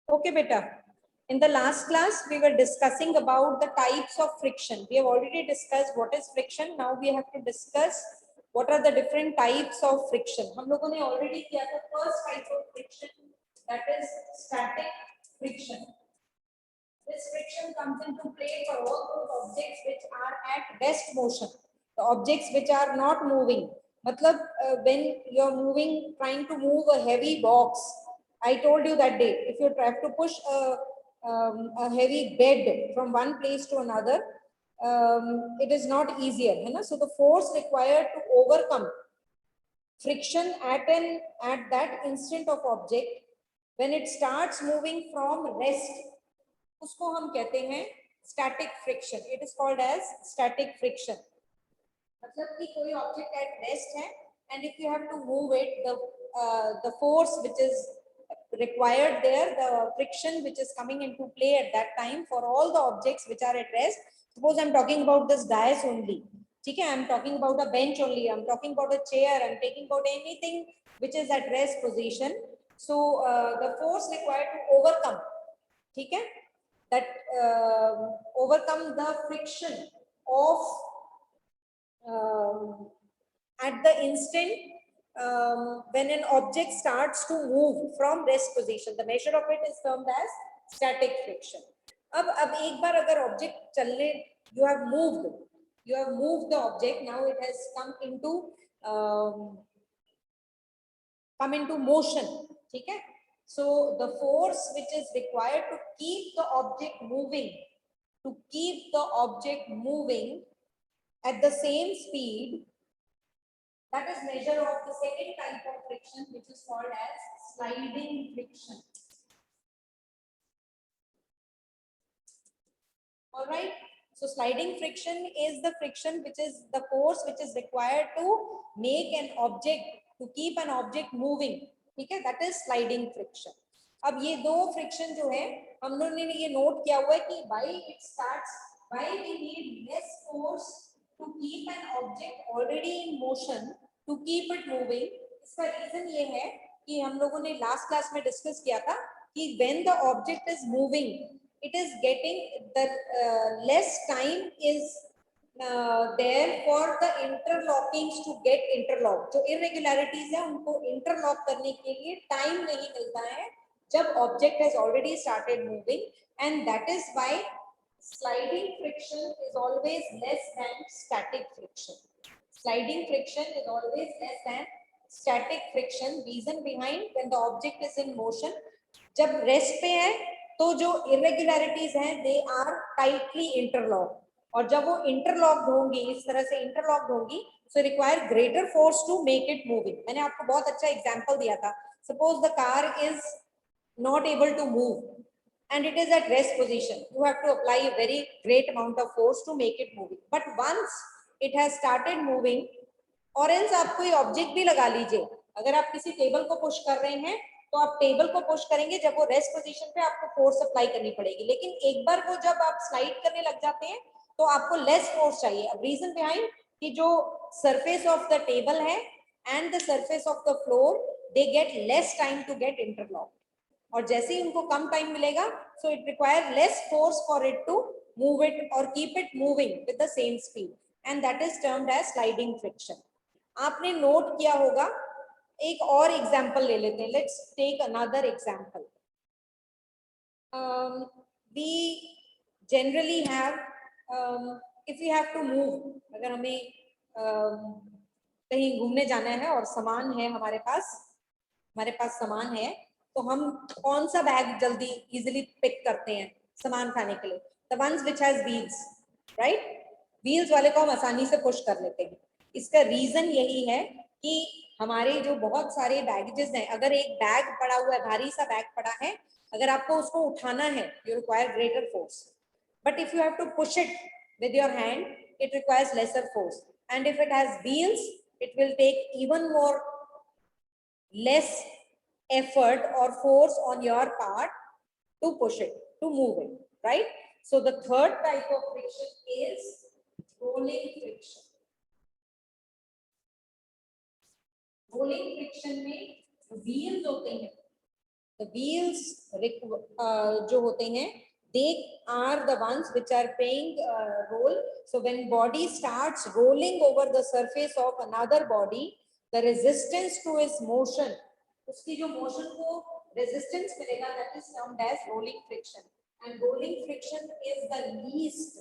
Okay, beta. In the last class, we were discussing about the types of friction. We have already discussed what is friction. Now we have to discuss what are the different types of friction. हम लोगों ने already किया था first type of friction, that is static friction. This friction comes into play for all those objects which are at rest motion. The objects which are not moving. मतलब when you are moving, trying to move a heavy box. I told you that day, if you try to push a heavy bed from one place to another, it is not easier, है ना? So the force required to overcome friction at that instant of object when it starts moving from rest, उसको हम कहते हैं static friction. It is called as static friction. मतलब कि कोई object at rest है and if you have to move it, the force which is required there, the friction which is coming into play at that time for all the objects which are at rest. Suppose I'm talking about this dais only. ठीक है, I'm talking about a bench only. I'm talking about a chair. I'm talking about anything which is at rest position. So the force required to overcome, ठीक है, that overcome the friction of at the instant when an object starts to move from rest position. The measure of it is termed as static friction. अब एक बार अगर object चलने, you have moved the object, now it has come into motion, ठीक है. So the force which is required to keep the object moving at the same speed, that is measure of the second type of friction, which is called as sliding friction. All right. So sliding friction is the friction which is the force which is required to make an object, to keep an object moving. ठीक है, that is sliding friction. अब ये दो friction जो है हम लोगों ने ये नोट किया हुआ है कि why we need less force to keep an object already in motion, to keep it moving. इसका रीजन ये है कि हम लोगों ने लास्ट क्लास में डिस्कस किया था कि when the object is moving, it is getting the less time is there for the interlockings to get interlocked. जो irregularities है उनको interlock करने के लिए time नहीं मिलता है जब object has already started moving, and that is why sliding friction is always less than static friction. Sliding friction is always less than static friction. Reason behind, when the object is in motion, जब rest पे है तो जो irregularities हैं they are tightly interlocked, और जब वो interlocked होंगी, इस तरह से interlocked होंगी, so require greater force to make it moving. मैंने आपको बहुत अच्छा example दिया था. Suppose the car is not able to move and it is at rest position, you have to apply a very great amount of force to make it moving. But once it has started moving, और else आप कोई object भी लगा लीजिए, अगर आप किसी table को पुश कर रहे हैं तो आप टेबल को पुश करेंगे, जब वो रेस्ट पोजीशन पे आपको फोर्स अप्लाई करनी पड़ेगी, लेकिन एक बार वो जब आप स्लाइड करने लग जाते हैं तो आपको लेस फोर्स चाहिए. अब रीजन बिहाइंड कि जो सरफेस ऑफ द टेबल है and the surface of the floor, they get less time to get interlock, और जैसे ही उनको कम टाइम मिलेगा, so it require less force for it to move it और keep it moving with the same speed, and that is termed as sliding friction. आपने note किया होगा. एक और एग्जांपल ले लेते हैं. Let's take another example. We generally have, if you have to move, अगर हमें कहीं घूमने जाना है और सामान है हमारे पास सामान है, तो हम कौन सा बैग जल्दी इजीली पिक करते हैं सामान खाने के लिए? The ones which has wheels, right? Wheels वाले को हम आसानी से पुश कर लेते हैं. इसका रीजन यही है कि हमारे जो बहुत सारे बैगेजेस हैं, अगर एक बैग पड़ा हुआ है, भारी सा बैग पड़ा है, अगर आपको उसको उठाना है, you require greater force. But if you have to push it with your hand, it requires lesser force. And if it has wheels, it will take even more less effort or force on your part to push it, to move it, right? So the third type of friction is rolling friction. Rolling friction में wheels होते हैं, The wheels जो होते हैं, they are the ones which are playing role. So when body starts rolling over the surface of another body, the resistance to its motion, उसकी जो motion को resistance मिलेगा, that is termed as rolling friction. And rolling friction is the least.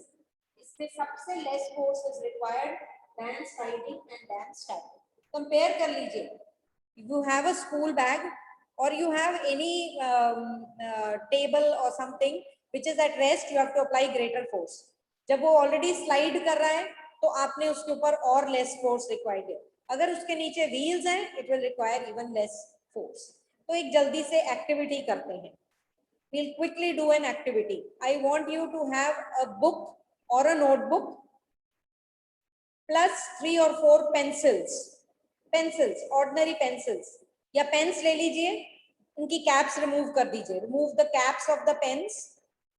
इससे सबसे less force is required than sliding and than static. Compare कर लीजिए. If you have a school bag or you have any table or something which is at rest, you have to apply greater force. जब वो already slide कर रहा है तो आपने उसके ऊपर और less force required है. अगर उसके नीचे wheels हैं, it will require even less force. तो एक जल्दी से activity करते हैं. We'll quickly do an activity. I want you to have a book or a notebook plus 3 or 4 pencils. Pencils, ordinary pencils. या पेन्स ले लीजिए, उनकी कैप्स रिमूव कर दीजिए. Remove the caps off the pens.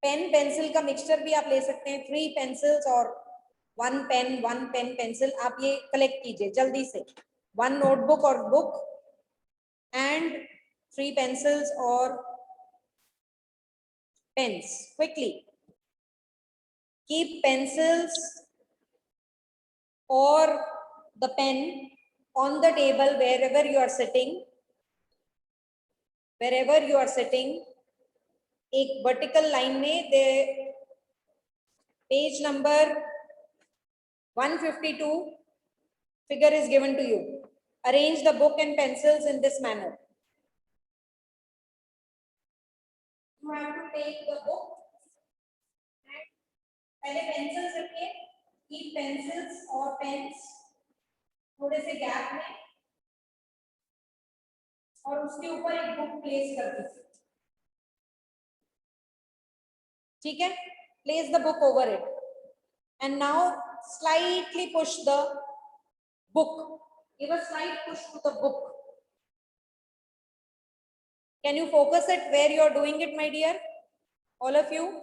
Pen pencil का mixture भी आप ले सकते हैं. 3 पेंसिल्स और 1 पेन, 1 पेन पेंसिल, आप ये कलेक्ट कीजिए जल्दी से. 1 नोटबुक और बुक एंड 3 पेंसिल्स और pens. Quickly keep pencils or the pen on the table wherever you are sitting. Wherever you are sitting, एक vertical line में the page number 152 figure is given to you. Arrange the book and pencils in this manner. You have to take the book and पहले pencils रखिए. Keep pencils or pens थोड़े से gap में और उसके ऊपर एक बुक प्लेस कर दीजिए. ठीक है? Place the book over it and now slightly push the book. Give a slight push to the book. Can you focus it where you are doing it, my dear? All of you?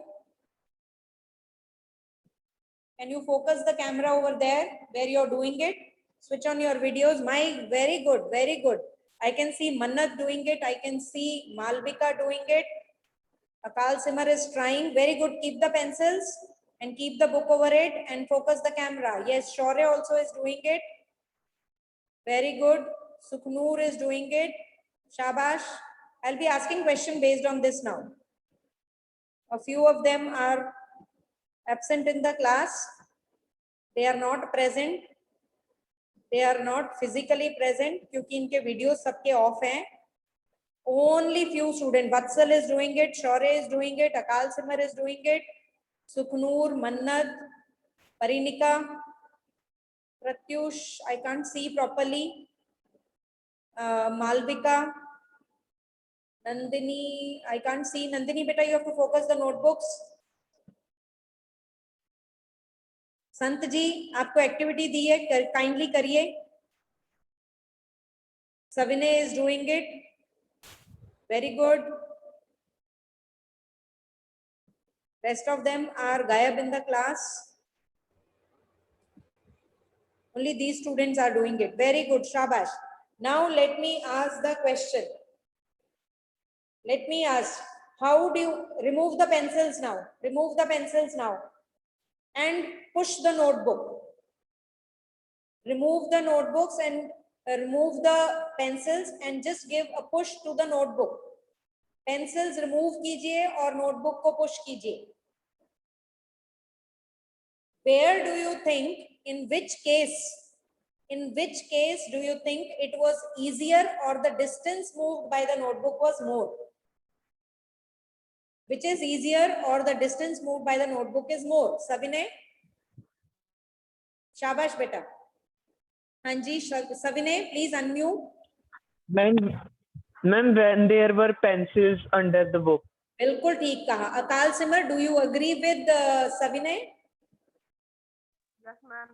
Can you focus the camera over there where you are doing it? Switch on your videos. My, very good, very good. I can see Mannat doing it. I can see Malvika doing it. Akal Simar is trying. Very good. Keep the pencils and keep the book over it and focus the camera. Yes, Shaurya also is doing it. Very good. Sukhnoor is doing it. Shabash. I'll be asking question based on this now. A few of them are absent in the class. They are not present. They are not physically present क्योंकि इनके videos सबके off हैं. Only few students. Vatsal is doing it. Shaurya is doing it. Akal Simar is doing it. Sukhnoor, Mannat, Parinika, Pratyush, I can't see properly. Malvika, Nandini, I can't see. Nandini, beta, you have to focus the notebooks. संत जी आपको activity दी है, kindly करिए. Savinay is doing it. Very good. Rest of them are gayab in the class. Only these students are doing it. Very good, shabash. Now let me ask the question. Let me ask, how do you remove the pencils now? Remove the pencils now and push the notebook. Remove the notebooks and remove the pencils and just give a push to the notebook. Pencils remove कीजिए और notebook को push कीजिए. Where do you think, in which case do you think it was easier or the distance moved by the notebook was more? Which is easier or the distance moved by the notebook is more? Savinay? Shabash beta. Hanji, Savinay, please unmute. Ma'am, when there were pencils under the book. बिल्कुल ठीक कहा. Akal Simar, do you agree with Savinay? Yes, ma'am.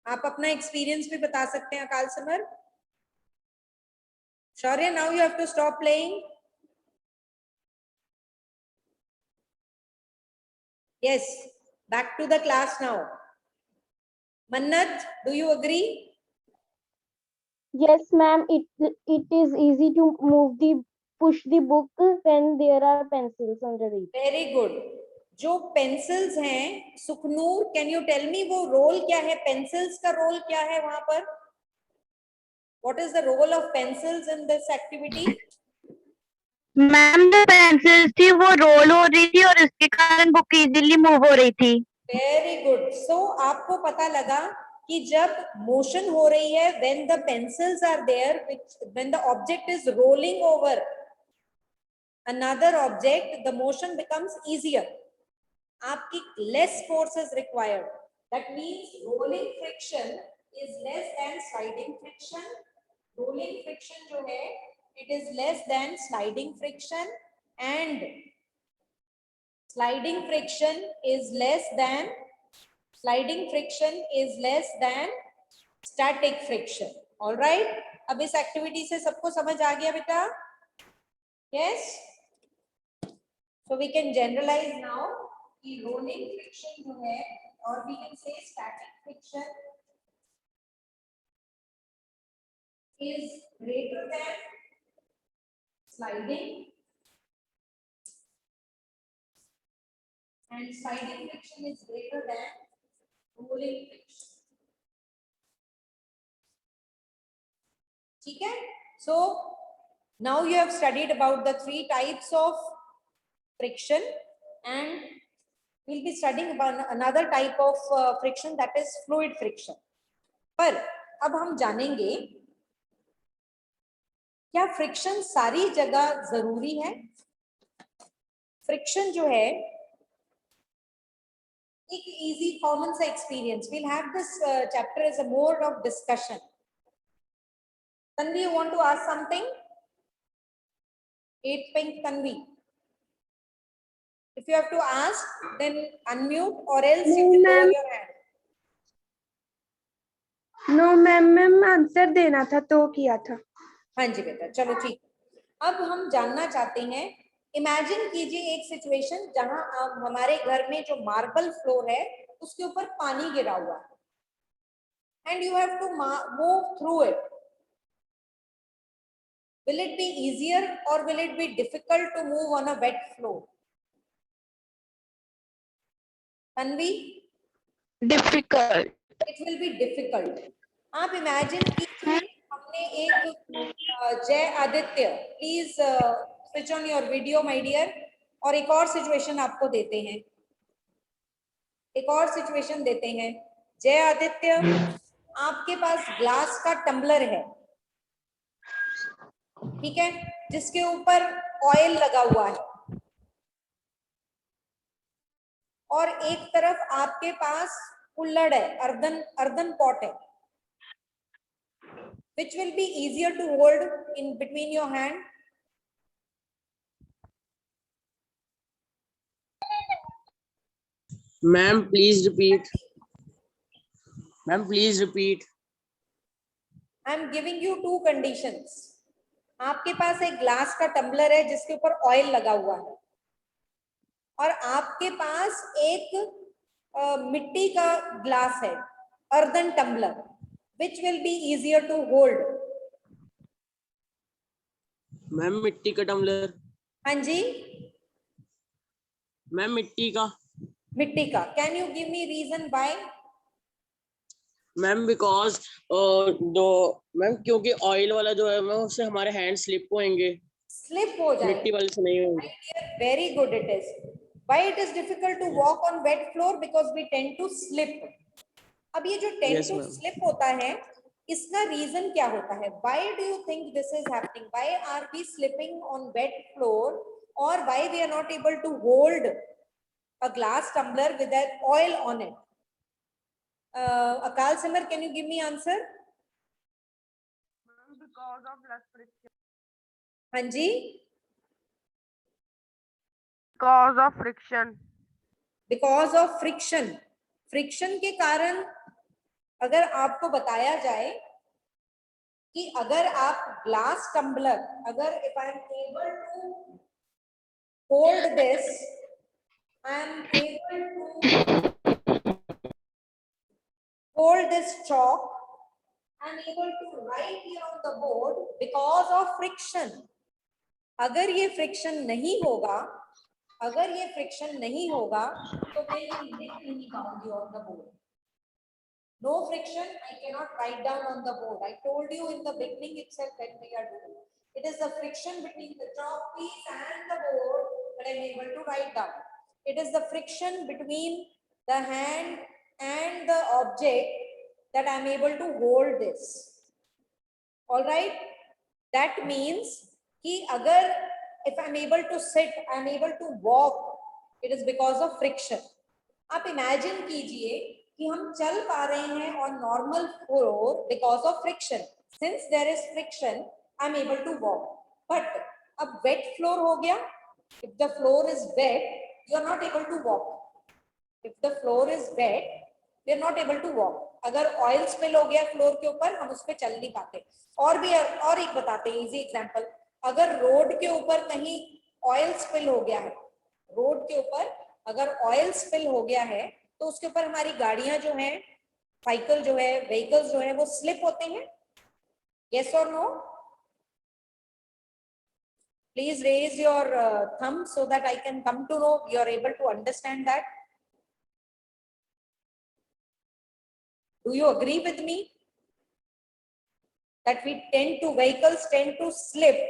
आप अपना experience भी बता सकते हैं अकाल सिमर. Shaurya, now you have to stop playing. Yes, back to the class now. Mannat, do you agree? Yes, ma'am. It is easy to move the push the book when there are pencils under it. Very good. जो pencils हैं सुखनूर, can you tell me वो role क्या है, pencils का role क्या है वहां पर? What is the role of pencils in this activity? Ma'am जो पेंसिल्स थी वो रोल हो रही थी और इसके कारण बुक इजीली मूव हो रही थी. Very good. सो आपको पता लगा कि जब मोशन हो रही है, when the pencils are there, when the object is rolling over another object, the motion becomes easier. आपकी less force is required. That means rolling friction is less than sliding friction. Rolling friction जो है, it is less than sliding friction, and sliding friction is less than static friction. All right. अब इस activity से सबको समझ आ गया बेटा? Yes. So we can generalize now कि rolling friction जो है, or we can say static friction is greater than sliding, and sliding friction is greater than rolling friction. ठीक है? So now you have studied about the three types of friction, and we'll be studying about another type of friction, that is fluid friction. पर अब हम जानेंगे क्या friction सारी जगह जरूरी है? फ्रिक्शन जो है एक इजी कॉमन सा experience. we'll have this chapter as a mode of discussion. Tanvi, you want to ask something? 8 pink Tanvi. If you have to ask, then unmute, or else you can lower your hand. No ma'am, ma'am answer देना था तो किया था. हाँ जी बेटा, चलो ठीक. अब हम जानना चाहते हैं, इमेजिन कीजिए एक सिचुएशन जहां आप हमारे घर में जो मार्बल फ्लोर है उसके ऊपर पानी गिरा हुआ है, and you have to move through it. Will it be easier or will it be difficult to move on a wet floor? Tanvi? Difficult. It will be difficult. आप इमेजिन कीजिए हमने एक Jai Aditya, please switch on your video my dear. और एक और situation आपको देते हैं, एक और सिचुएशन देते हैं. जय आदित्य, आपके पास ग्लास का टम्बलर है, ठीक है, जिसके ऊपर ऑयल लगा हुआ है, और एक तरफ आपके पास कुल्हड़ है, अर्दन पॉट है. Which will be easier to hold in between your hand? Ma'am, please repeat. Ma'am, please repeat. I am giving you two conditions. आपके पास एक ग्लास का टम्बलर है जिसके ऊपर ऑयल लगा हुआ है, और आपके पास एक मिट्टी का ग्लास है, earthen tumbler. Which will be easier to hold? Ma'am मिट्टी का टम्बलर. हाँ जी, मैम मिट्टी का. मिट्टी का. Can you give me reason why? Ma'am because दो मैम क्योंकि ऑयल वाला जो है मैम उससे हमारे हैंड स्लिप होंगे, Slip हो जाए. मिट्टी वाले से नहीं होंगे. Very good it is. Why it is difficult to walk on wet floor? Because we tend to slip. अब ये जो tend Yes, to ma'am. slip होता है, इसका रीजन क्या होता है? Why do you think this is happening? Why are we slipping on wet floor, or why we are not able to hold a glass tumbler with that oil on it? Akal Simar, can you give me answer? Because of less friction. हाँ जी, Because of friction. Because of friction. Friction के कारण अगर आपको बताया जाए कि अगर आप ग्लास टम्बलर, अगर if I am able to hold this, I am able to hold this chalk, I am able to write here on the board because of friction. अगर ये फ्रिक्शन नहीं होगा, अगर ये फ्रिक्शन नहीं होगा तो मैं ये लिख नहीं पाऊंगी on the board. No friction, I cannot write down on the board. I told you in the beginning itself when we are doing. It is the friction between the chalk piece and the board that I am able to write down. It is the friction between the hand and the object that I am able to hold this. All right. That means कि अगर if I am able to sit, I am able to walk, it is because of friction. आप imagine कीजिए कि हम चल पा रहे हैं on normal floor because of friction. Since there is friction, I am able to walk. But अब wet floor हो गया. If the floor is wet, you are not able to walk. If the floor is wet, we are not able to walk. अगर oil spill हो गया floor के ऊपर, हम उस पे चल नहीं पाते. और एक बताते हैं easy example. अगर road के ऊपर कहीं oil spill हो गया है, road के ऊपर अगर oil spill हो गया है, तो उसके ऊपर हमारी गाड़ियां जो हैं, साइकिल जो है, व्हीकल्स जो है, वो स्लिप होते हैं. Yes or no? Please raise your thumb so that I can come to know you are able to understand that. Do you agree with me that vehicles tend to slip